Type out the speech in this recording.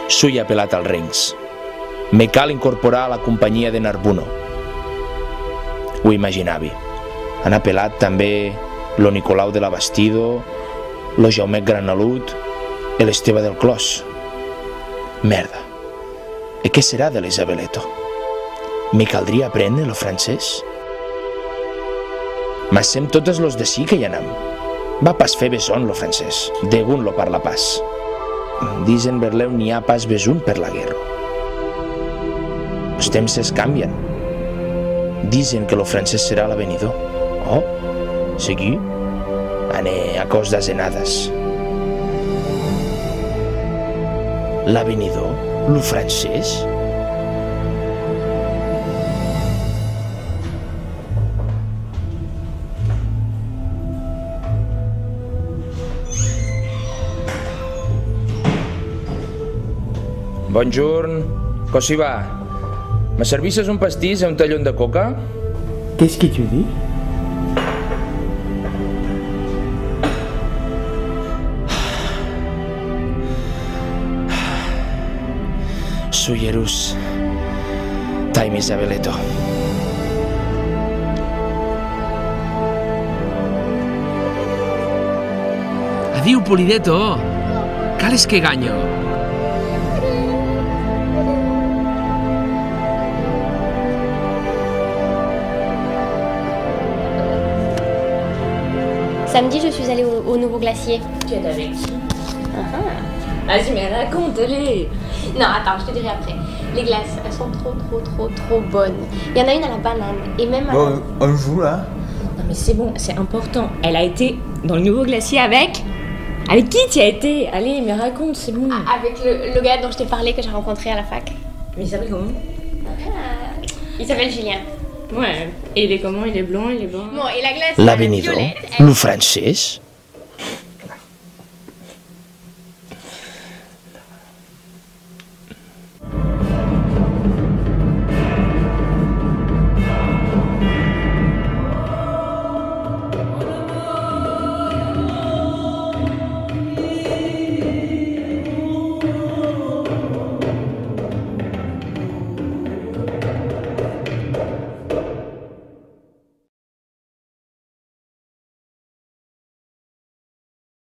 Sui apelat als rings. Me cal incorporar a la companyia de Narbuno. Ho imaginava. Han apelat també lo Nicolau de la Bastido, lo Jaumet Granalut i l'Esteve del Clos. Merda. I què serà de l'Isabeleto? Me caldria aprendre lo francès? Massem totes los de sí que hi anam. Va pas fer beson lo francès, degun lo parla pas. Dicen Berleu n'hi ha pas besun per la guerra. Els temps es canvien. Dicen que lo francès serà l'avenidor. Oh, seguí? Ane a cos d'asenades. L'avenidor? Lo francès? Bonjour, com s'hi va? Me servisses un pastís i un tallón de coca? Qu'est-ce que tu dis? Suyerus, Time Isabeleto. Adiu, Polideto. Cales que ganyo. Samedi, je suis allée au nouveau glacier. Tu es avec qui? Vas-y, mais raconte-les. Non, attends, je te dirai après. Les glaces, elles sont trop bonnes. Il y en a une à la banane et même à Bon, on joue là? Non, mais c'est bon, c'est important. Elle a été dans le nouveau glacier avec... Avec qui tu as été? Allez, mais raconte, c'est bon. avec le gars dont je t'ai parlé que j'ai rencontré à la fac. Mais il s'appelle comment? Il s'appelle Julien. Ouais. Et il est comment? Il est blanc, il est blanc. Bon, et la glace, L'avenidor? Lo francès?